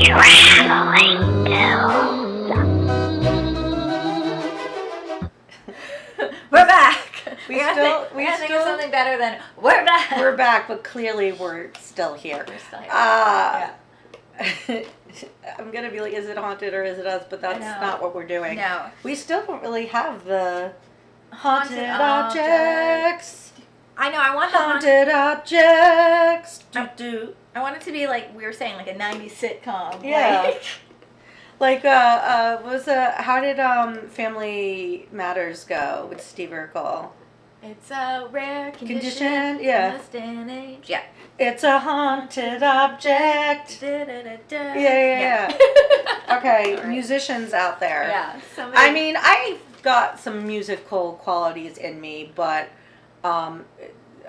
Traveling Pills. We're back. We gotta think of something better than we're back. We're back, but clearly we're still here. We're still here. Yeah. I'm gonna be like, is it haunted or is it us? But that's not what we're doing. No. We still don't really have the haunted objects. I know. I want the haunted objects. Do. I want it to be like we were saying, like a '90s sitcom. Yeah. Like, how did Family Matters go with Steve Urkel? It's a rare condition. Yeah. In this day and age. Yeah. It's a haunted object. Da-da-da-da. Yeah. Okay, Right. Musicians out there. Yeah. I mean, I've got some musical qualities in me, but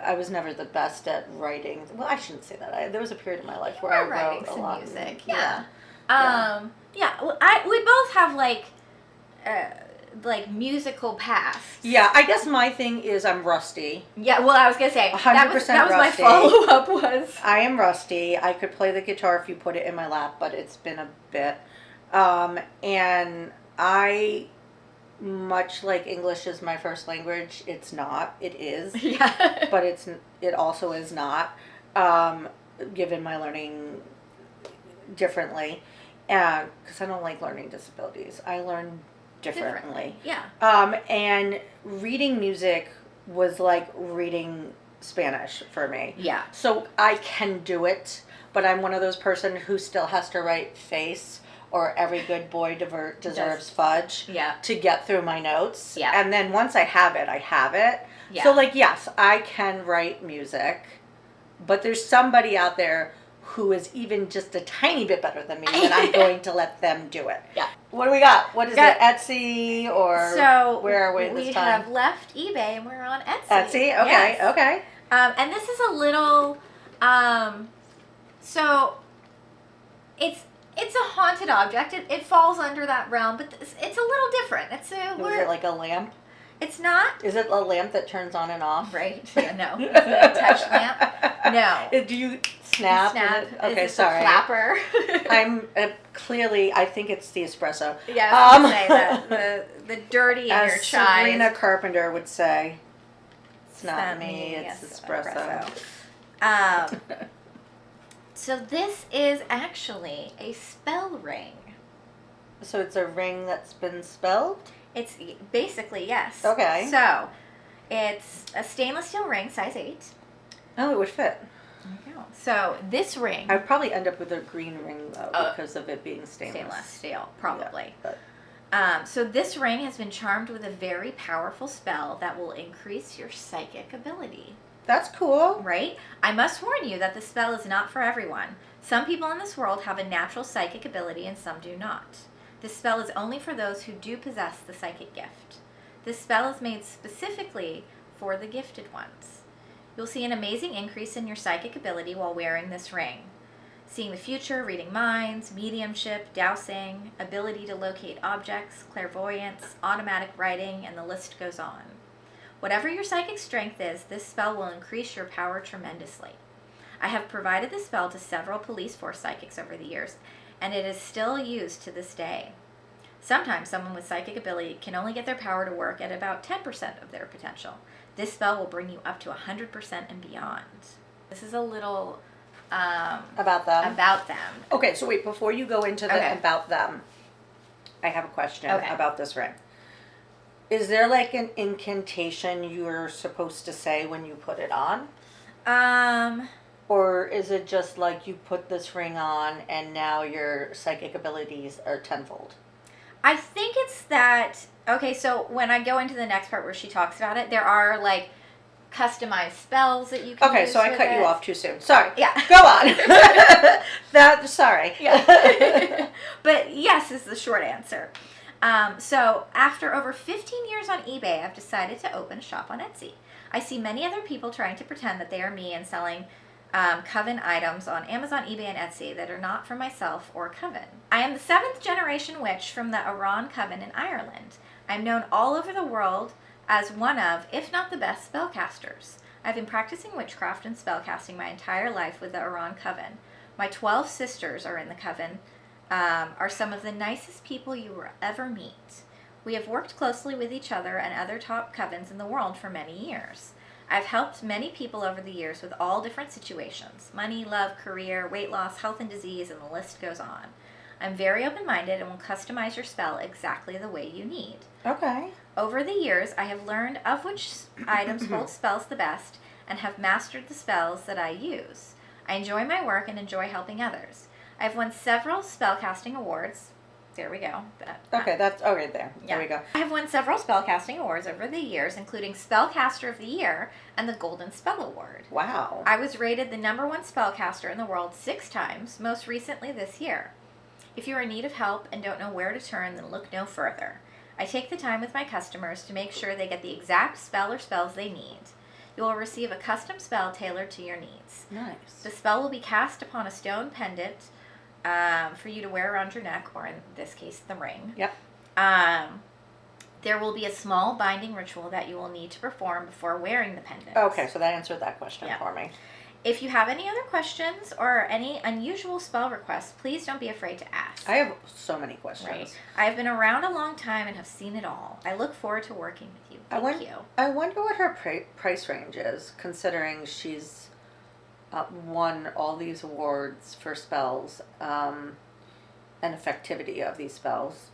I was never the best at writing. Well, I shouldn't say that. There was a period in my life where I writing wrote a some lot. music. Yeah. Well, we both have like musical past. Yeah, I guess my thing is I'm rusty. Yeah, well, I was gonna say 100% that was my rusty. follow-up was. I am rusty. I could play the guitar if you put it in my lap, but it's been a bit. And I, much like English is my first language, it's not. It is. Yeah. But it also is not, given my learning differently. Because I don't like learning disabilities. I learn differently. Yeah. And reading music was like reading Spanish for me. Yeah. So I can do it, but I'm one of those person who still has to write face or every good boy deserves fudge to get through my notes. Yeah. And then once I have it, I have it. Yeah. So like, yes, I can write music, but there's somebody out there who is even just a tiny bit better than me, and I'm going to let them do it. Yeah. What do we got? What is it? Etsy or where are we this time? We have left eBay and we're on Etsy. Etsy? Okay, yes. okay. And this is a little, so it's a haunted object. It falls under that realm, but it's a little different. Is it like a lamp? It's not. Is it a lamp that turns on and off? Right. Yeah, no. Is it a touch lamp? No. Do you snap? Okay, is sorry. A clapper? I'm clearly. I think it's the espresso. Yeah, I was gonna say that the dirty in your chai. Sabrina Carpenter would say, "It's not me. It's espresso." So this is actually a spell ring. So it's a ring that's been spelled? It's basically, yes. Okay. So it's a stainless steel ring, size 8. Oh, it would fit. There you go. So this ring. I'd probably end up with a green ring though because of it being stainless. Stainless steel, probably. Yeah, so this ring has been charmed with a very powerful spell that will increase your psychic ability. That's cool. Right? I must warn you that the spell is not for everyone. Some people in this world have a natural psychic ability and some do not. This spell is only for those who do possess the psychic gift. This spell is made specifically for the gifted ones. You'll see an amazing increase in your psychic ability while wearing this ring. Seeing the future, reading minds, mediumship, dowsing, ability to locate objects, clairvoyance, automatic writing, and the list goes on. Whatever your psychic strength is, this spell will increase your power tremendously. I have provided this spell to several police force psychics over the years, and it is still used to this day. Sometimes someone with psychic ability can only get their power to work at about 10% of their potential. This spell will bring you up to 100% and beyond. This is a little about them. Okay, so wait, before you go into the about them, I have a question about this ring. Is there like an incantation you're supposed to say when you put it on? Or is it just like you put this ring on and now your psychic abilities are tenfold? I think it's that, okay, so when I go into the next part where she talks about it, there are like customized spells that you can use. Okay, so I cut you off too soon. Sorry. Yeah. Go on. Sorry. Yeah. But yes is the short answer. So after over 15 years on eBay, I've decided to open a shop on Etsy. I see many other people trying to pretend that they are me and selling Coven items on Amazon, eBay, and Etsy that are not for myself or Coven. I am the 7th generation witch from the Aran Coven in Ireland. I'm known all over the world as one of, if not the best, spellcasters. I've been practicing witchcraft and spellcasting my entire life with the Aran Coven. My 12 sisters are in the Coven, are some of the nicest people you will ever meet. We have worked closely with each other and other top covens in the world for many years. I've helped many people over the years with all different situations: money, love, career, weight loss, health and disease, and the list goes on. I'm very open-minded and will customize your spell exactly the way you need. Okay. Over the years, I have learned of which items hold spells the best and have mastered the spells that I use. I enjoy my work and enjoy helping others. I've won several spellcasting awards. There we go. Okay, that's okay there. Yeah. There we go. I have won several spellcasting awards over the years, including Spellcaster of the Year and the Golden Spell Award. Wow. I was rated the #1 spellcaster in the world 6 times, most recently this year. If you are in need of help and don't know where to turn, then look no further. I take the time with my customers to make sure they get the exact spell or spells they need. You will receive a custom spell tailored to your needs. Nice. The spell will be cast upon a stone pendant for you to wear around your neck, or in this case, the ring. Yep. There will be a small binding ritual that you will need to perform before wearing the pendant. Okay, so that answered that question Yeah. for me. If you have any other questions or any unusual spell requests, please don't be afraid to ask. I have so many questions. Right. I have been around a long time and have seen it all. I look forward to working with you. Thank you. I wonder what her price range is, considering she's won all these awards for spells and effectivity of these spells.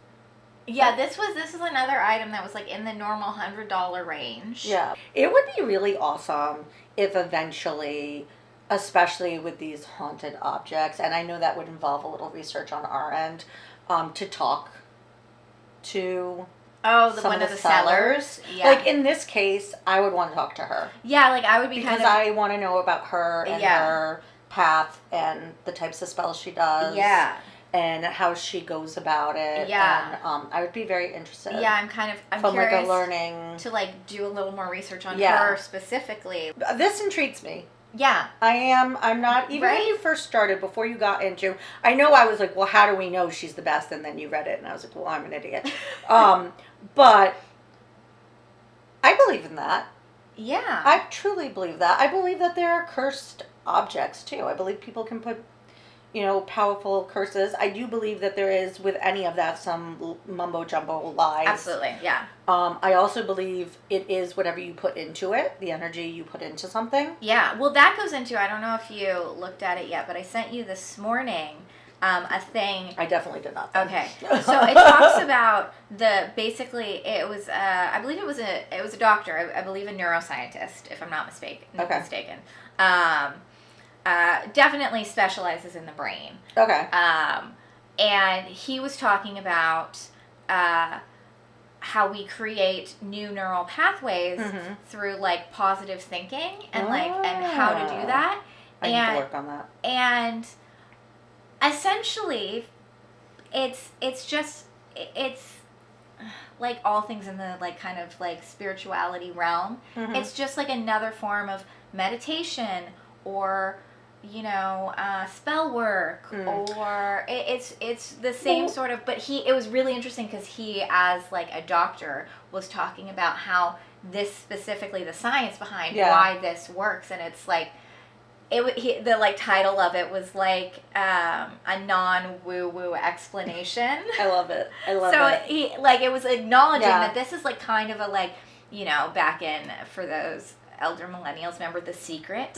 Yeah, this is another item that was like in the normal $100 range. Yeah. It would be really awesome if eventually, especially with these haunted objects, and I know that would involve a little research on our end, to talk to some one of of the sellers. sellers. Yeah. Like in this case, I would want to talk to her. Yeah, like I would be Because I want to know about her and her path and the types of spells she does. Yeah. And how she goes about it. Yeah. And I would be very interested. Yeah, I'm from curious like a learning to like do a little more research on Yeah. her specifically. This intrigues me. Yeah. I'm not, even when you first started, before you got into, I know I was like, well, how do we know she's the best? And then you read it and I was like, well, I'm an idiot. But I believe in that. Yeah. I truly believe that. I believe that there are cursed objects too. I believe people can put, powerful curses. I do believe that there is, with any of that, some mumbo jumbo lies. Absolutely, yeah. I also believe it is whatever you put into it, the energy you put into something. Yeah, well, that goes into, I don't know if you looked at it yet, but I sent you this morning a thing. I definitely did not. Okay, so it talks about basically it was I believe it was a doctor, I believe a neuroscientist, if I'm not mistaken. Definitely specializes in the brain. Okay. And he was talking about how we create new neural pathways through like positive thinking and and how to do that. I need to work on that. And essentially, it's like all things in the like kind of like spirituality realm. It's just like another form of meditation or spell work or it's the same sort of, but it was really interesting because he, as like a doctor, was talking about how this specifically, the science behind why this works, and it's like the like title of it was like a non-woo-woo explanation. I love it. So he like it was acknowledging that this is like kind of a like back in, for those elder millennials, remember The Secret?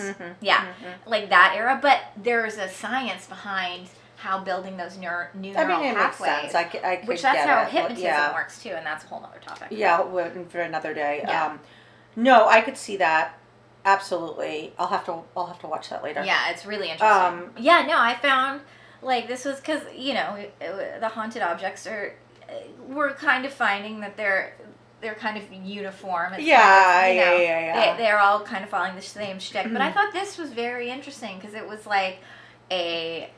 Like that era, but there's a science behind how building those new neural pathways. Makes sense. I could which that's get how it. hypnotism works too, and that's a whole other topic. Yeah, for another day. Yeah. No, I could see that. Absolutely. I'll have to watch that later. Yeah, it's really interesting. I found like this was because the haunted objects we're kind of finding that they're kind of uniform. It's They're all kind of following the same shtick. But I thought this was very interesting because it was like a,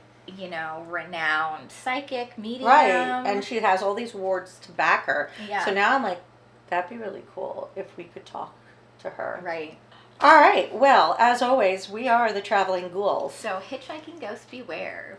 renowned psychic medium. Right, and she has all these awards to back her. Yeah. So now I'm like, that'd be really cool if we could talk to her. Right. All right. Well, as always, we are the Traveling Ghouls. So hitchhiking ghosts beware.